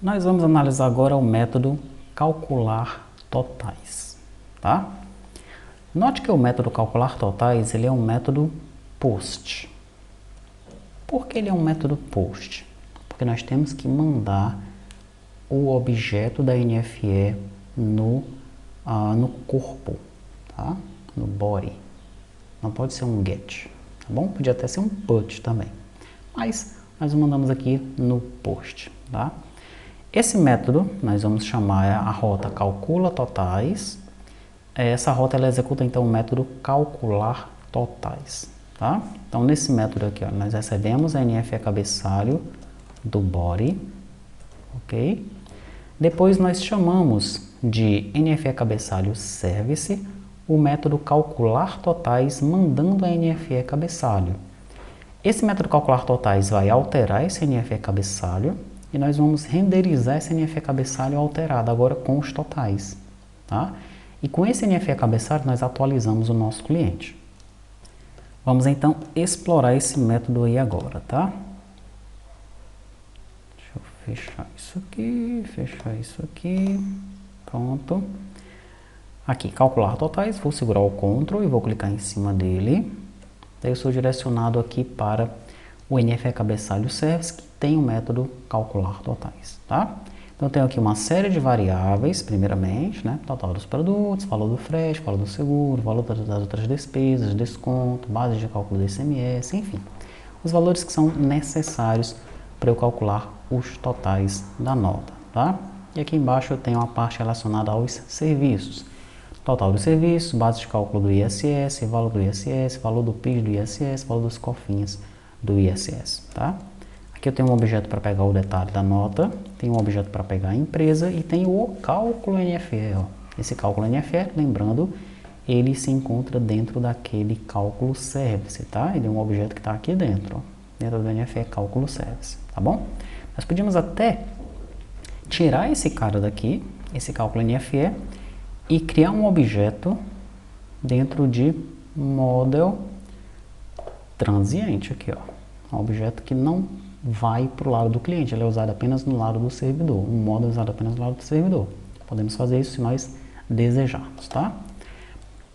Nós vamos analisar agora o método calcular totais, tá? Note que o método calcular totais, ele é um método POST. Por que ele é um método POST? Porque nós temos que mandar o objeto da NFE no corpo, tá? No body. Não pode ser um get, tá bom? Podia até ser um put também. Mas nós mandamos aqui no POST, tá? Esse método, nós vamos chamar a rota calcula totais. Essa rota ela executa então o método calcular totais, tá? Então nesse método aqui, ó, nós recebemos a NFE cabeçalho do body, ok? Depois nós chamamos de NFE cabeçalho service o método calcular totais mandando a NFE cabeçalho. Esse método calcular totais vai alterar esse NFE cabeçalho e nós vamos renderizar esse NFE cabeçalho alterado agora com os totais, tá? E com esse NFE cabeçalho nós atualizamos o nosso cliente. Vamos então explorar esse método aí agora, tá? Deixa eu fechar isso aqui, pronto. Aqui, calcular totais, vou segurar o Ctrl e vou clicar em cima dele. Daí eu sou direcionado aqui para o NFE cabeçalho service, que tem o método calcular totais, tá? Então eu tenho aqui uma série de variáveis, primeiramente, né? Total dos produtos, valor do frete, valor do seguro, valor das outras despesas, desconto, base de cálculo do ICMS, enfim. Os valores que são necessários para eu calcular os totais da nota, tá? E aqui embaixo eu tenho a parte relacionada aos serviços. Total dos serviços, base de cálculo do ISS, valor do ISS, valor do PIS do ISS, valor dos COFINS do ISS, tá? Aqui eu tenho um objeto para pegar o detalhe da nota, tenho um objeto para pegar a empresa e tenho o cálculo NFE, ó. Esse cálculo NFE, lembrando, ele se encontra dentro daquele cálculo service, tá? Ele é um objeto que está aqui dentro, ó, dentro do NFE cálculo service, tá bom? Nós podíamos até tirar esse cara daqui, esse cálculo NFE, e criar um objeto dentro de model transiente aqui, ó. Um objeto que não vai para o lado do cliente, ele é usado apenas no lado do servidor. Um model é usado apenas no lado do servidor. Podemos fazer isso se nós desejarmos, tá?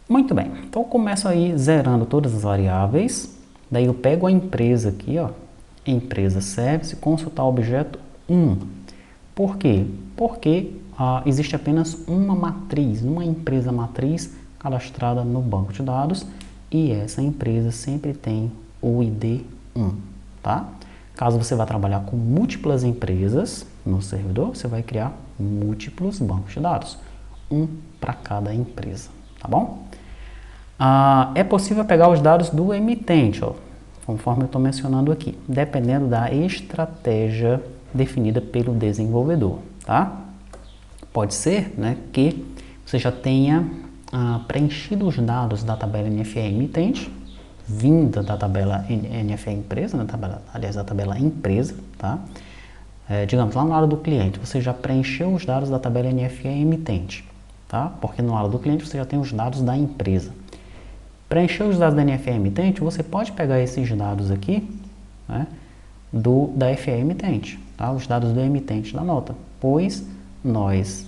Muito bem, então eu começo aí zerando todas as variáveis. Daí eu pego a empresa aqui, ó, empresa service, consultar o objeto 1. Por quê? Porque existe apenas uma matriz, uma empresa matriz cadastrada no banco de dados e essa empresa sempre tem o ID 1, tá? Caso você vá trabalhar com múltiplas empresas no servidor, você vai criar múltiplos bancos de dados, um para cada empresa, tá bom? É possível pegar os dados do emitente, ó, conforme eu estou mencionando aqui, dependendo da estratégia definida pelo desenvolvedor, tá? Pode ser, né, que você já tenha preenchido os dados da tabela NFE emitente, vinda da tabela NFE empresa, né, aliás, da tabela empresa, tá? Digamos, lá no lado do cliente, você já preencheu os dados da tabela NFE emitente, tá? Porque no lado do cliente você já tem os dados da empresa. Preencheu os dados da NFE emitente, você pode pegar esses dados aqui, né, da FE emitente, tá? Os dados do emitente da nota, pois nós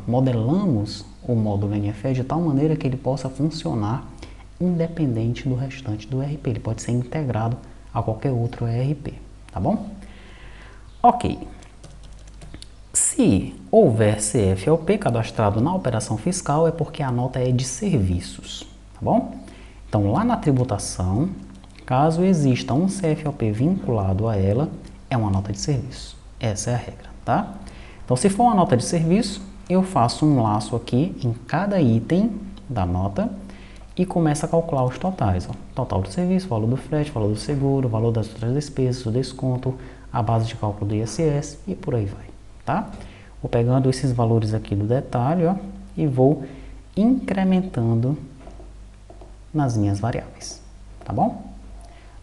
modelamos o módulo NFE de tal maneira que ele possa funcionar independente do restante do ERP. Ele pode ser integrado a qualquer outro ERP, tá bom? Ok. Se houver CFLP cadastrado na operação fiscal, é porque a nota é de serviços, tá bom? Então, lá na tributação, caso exista um CFLP vinculado a ela, é uma nota de serviço. Essa é a regra, tá? Então, se for uma nota de serviço, eu faço um laço aqui em cada item da nota e começo a calcular os totais, ó. Total do serviço, valor do frete, valor do seguro, valor das outras despesas, o desconto, a base de cálculo do ISS e por aí vai, tá? Vou pegando esses valores aqui do detalhe, ó, e vou incrementando nas minhas variáveis, tá bom?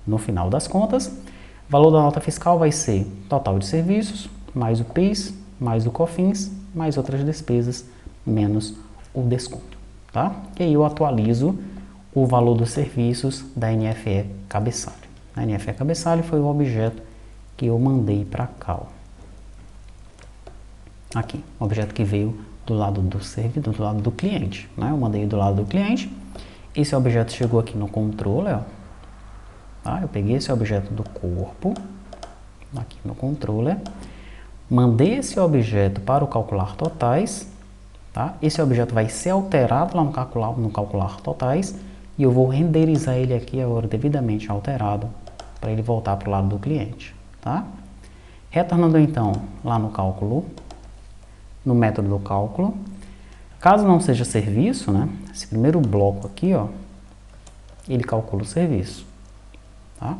No final das contas, o valor da nota fiscal vai ser total de serviços, mais o PIS, mais o COFINS, mais outras despesas, menos o desconto, tá? E aí eu atualizo o valor dos serviços da NFE cabeçalho. A NFE cabeçalho foi o objeto que eu mandei para cá, ó. Aqui, o objeto que veio do lado do servidor, do lado do cliente, né? Eu mandei do lado do cliente. Esse objeto chegou aqui no controller, ó. Tá? Eu peguei esse objeto do corpo, aqui no controller, mandei esse objeto para o calcular totais, tá? Esse objeto vai ser alterado lá no calcular totais e eu vou renderizar ele aqui agora devidamente alterado para ele voltar para o lado do cliente, tá? Retornando então lá no cálculo, no método do cálculo, caso não seja serviço, né? Esse primeiro bloco aqui, ó, ele calcula o serviço, tá?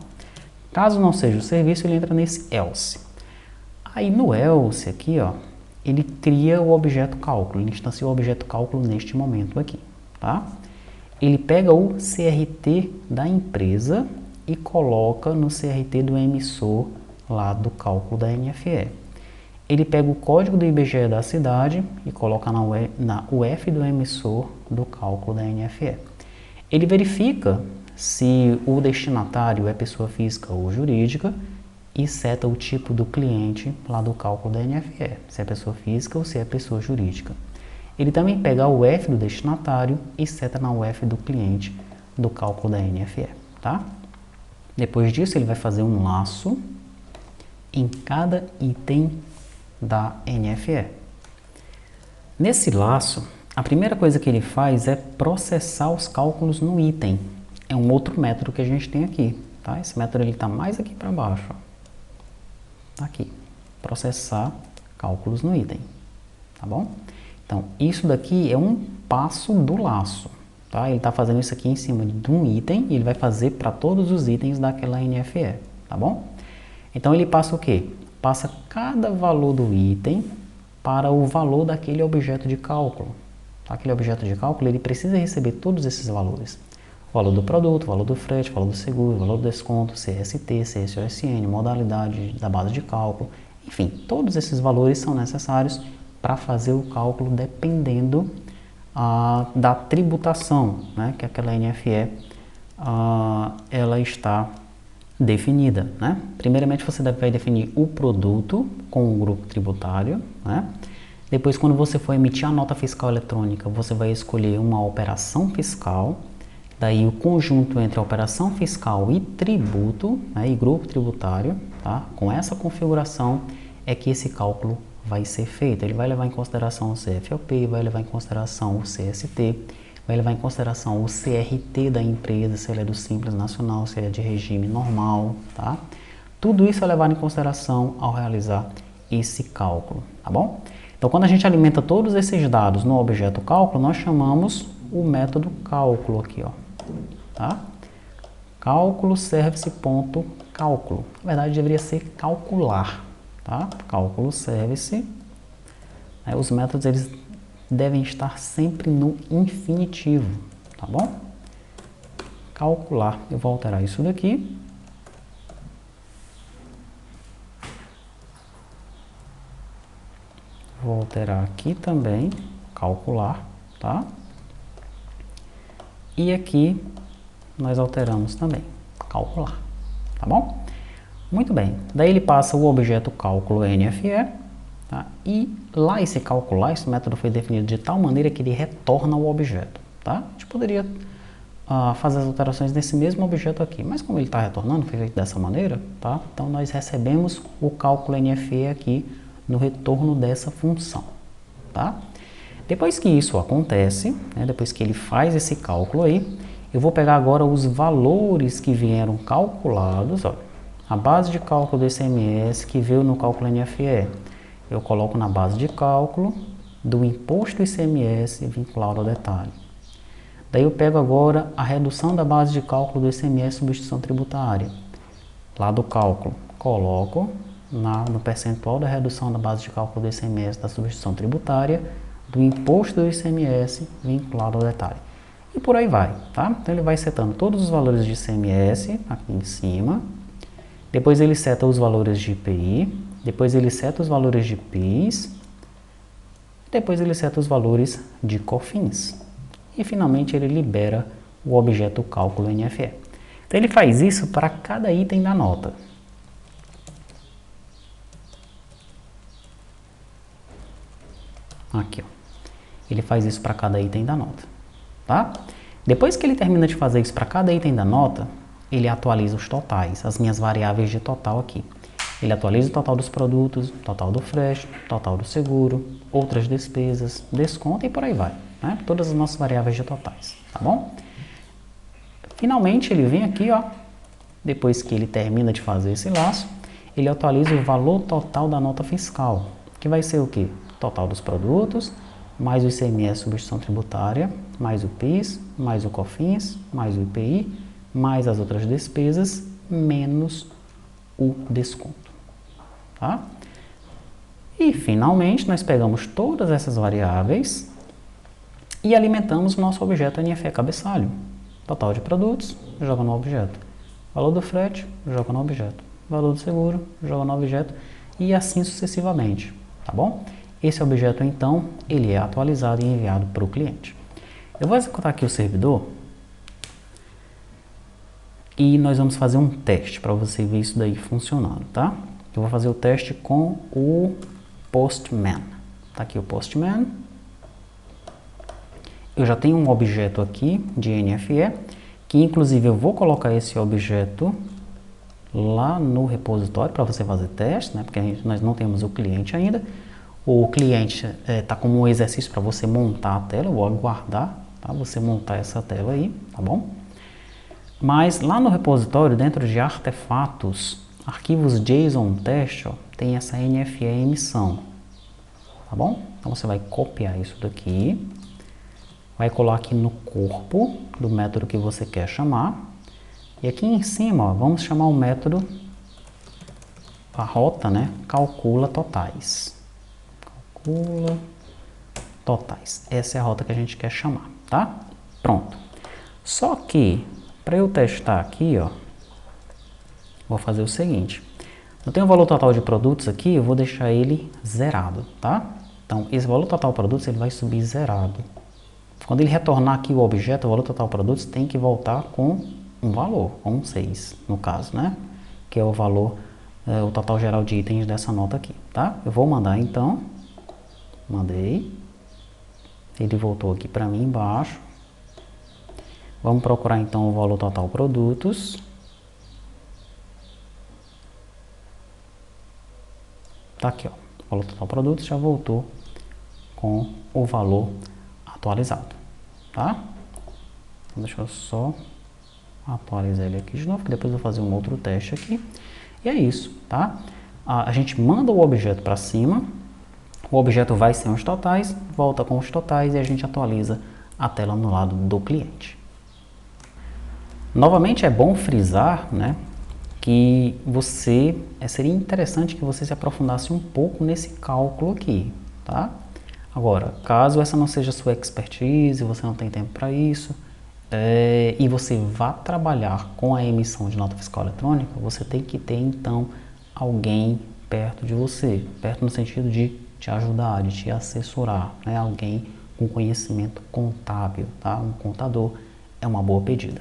Caso não seja o serviço, ele entra nesse else. Aí no else aqui, ó, ele cria o objeto cálculo, ele instancia o objeto cálculo neste momento aqui, tá? Ele pega o CRT da empresa e coloca no CRT do emissor lá do cálculo da NFE. Ele pega o código do IBGE da cidade e coloca na UF do emissor do cálculo da NFE. Ele verifica se o destinatário é pessoa física ou jurídica e seta o tipo do cliente lá do cálculo da NFE, se é pessoa física ou se é pessoa jurídica. Ele também pega a UF do destinatário e seta na UF do cliente do cálculo da NFE, tá? Depois disso, ele vai fazer um laço em cada item da NFE. Nesse laço, a primeira coisa que ele faz é processar os cálculos no item. É um outro método que a gente tem aqui, tá? Esse método ele está mais aqui para baixo, ó. Tá aqui, processar cálculos no item, tá bom? Então, isso daqui é um passo do laço, tá? Ele está fazendo isso aqui em cima de um item e ele vai fazer para todos os itens daquela NFE, tá bom? Então, ele passa o quê? Passa cada valor do item para o valor daquele objeto de cálculo. Aquele objeto de cálculo, ele precisa receber todos esses valores. O valor do produto, o valor do frete, o valor do seguro, o valor do desconto, CST, CSOSN, modalidade da base de cálculo. Enfim, todos esses valores são necessários para fazer o cálculo dependendo da tributação, né, que aquela NFE ela está definida, né? Primeiramente você vai definir o produto com o grupo tributário, né? Depois, quando você for emitir a nota fiscal eletrônica, você vai escolher uma operação fiscal, daí o conjunto entre a operação fiscal e tributo, né, e grupo tributário, tá? Com essa configuração é que esse cálculo vai ser feito. Ele vai levar em consideração o CFOP, vai levar em consideração o CST, vai levar em consideração o CRT da empresa, se ele é do Simples Nacional, se ele é de regime normal, tá? Tudo isso é levado em consideração ao realizar esse cálculo, tá bom? Então, quando a gente alimenta todos esses dados no objeto cálculo, nós chamamos o método cálculo aqui, ó, tá? Cálculo service.cálculo. Na verdade, deveria ser calcular, tá? Cálculo service. Os métodos, eles devem estar sempre no infinitivo, tá bom? Calcular, eu vou alterar isso daqui. Vou alterar aqui também, calcular, tá? E aqui nós alteramos também, calcular, tá bom? Muito bem, daí ele passa o objeto cálculo NFE, tá? E lá esse calcular, esse método foi definido de tal maneira que ele retorna o objeto, tá? A gente poderia fazer as alterações nesse mesmo objeto aqui, mas como ele está retornando, foi feito dessa maneira, tá? Então nós recebemos o cálculo NFE aqui no retorno dessa função, tá? Depois que isso acontece, né, depois que ele faz esse cálculo aí, eu vou pegar agora os valores que vieram calculados, ó, a base de cálculo do ICMS que veio no cálculo NFE. Eu coloco na base de cálculo do imposto ICMS vinculado ao detalhe. Daí eu pego agora a redução da base de cálculo do ICMS substituição tributária. Lá do cálculo, coloco no percentual da redução da base de cálculo do ICMS da substituição tributária do imposto do ICMS vinculado ao detalhe. E por aí vai, tá? Então ele vai setando todos os valores de ICMS aqui em cima. Depois ele seta os valores de IPI. Depois ele seta os valores de PIS. Depois ele seta os valores de COFINS. E finalmente ele libera o objeto cálculo NFE. Então ele faz isso para cada item da nota. Aqui, ó. Ele faz isso para cada item da nota, tá? Depois que ele termina de fazer isso para cada item da nota, ele atualiza os totais, as minhas variáveis de total aqui. Ele atualiza o total dos produtos, total do frete, total do seguro, outras despesas, desconto e por aí vai, né? Todas as nossas variáveis de totais, tá bom? Finalmente ele vem aqui, ó, depois que ele termina de fazer esse laço, ele atualiza o valor total da nota fiscal, que vai ser o quê? Total dos produtos, mais o ICMS substituição tributária, mais o PIS, mais o COFINS, mais o IPI, mais as outras despesas, menos o desconto, tá? E finalmente nós pegamos todas essas variáveis e alimentamos o nosso objeto NFE cabeçalho. Total de produtos, joga no objeto. Valor do frete, joga no objeto. Valor do seguro, joga no objeto e assim sucessivamente, tá bom? Esse objeto, então, ele é atualizado e enviado para o cliente. Eu vou executar aqui o servidor e nós vamos fazer um teste para você ver isso daí funcionando, tá? Eu vou fazer o teste com o Postman. Tá aqui o Postman. Eu já tenho um objeto aqui de NFE, que inclusive eu vou colocar esse objeto lá no repositório para você fazer teste, né? Porque nós não temos o cliente ainda. O cliente está como um exercício para você montar a tela, eu vou aguardar, tá? Você montar essa tela aí, tá bom? Mas lá no repositório, dentro de artefatos, arquivos JSON teste, ó, tem essa NFE emissão, tá bom? Então você vai copiar isso daqui, vai colar aqui no corpo do método que você quer chamar, e aqui em cima, ó, vamos chamar o método, a rota, né? Calcula totais. Calcula totais. Essa é a rota que a gente quer chamar, tá? Pronto. Só que, para eu testar aqui, ó, vou fazer o seguinte. Eu tenho o valor total de produtos aqui, eu vou deixar ele zerado, tá? Então, esse valor total de produtos, ele vai subir zerado. Quando ele retornar aqui o objeto, o valor total de produtos, tem que voltar com um valor, com um 6, no caso, né? Que é o valor, o total geral de itens dessa nota aqui, tá? Eu vou mandar, então. Mandei. Ele voltou aqui para mim embaixo. Vamos procurar, então, o valor total produtos. Tá aqui, ó. O valor total produtos já voltou com o valor atualizado, tá? Então, deixa eu só atualizar ele aqui de novo, que depois eu vou fazer um outro teste aqui. E é isso, tá? A gente manda o objeto para cima, o objeto vai sem os totais, volta com os totais e a gente atualiza a tela no lado do cliente. Novamente é bom frisar, né, que seria interessante que você se aprofundasse um pouco nesse cálculo aqui, tá? Agora, caso essa não seja a sua expertise, você não tem tempo para isso, e você vá trabalhar com a emissão de nota fiscal eletrônica, você tem que ter, então, alguém perto de você, perto no sentido de te ajudar, de te assessorar, né? Alguém com conhecimento contábil, tá? Um contador é uma boa pedida.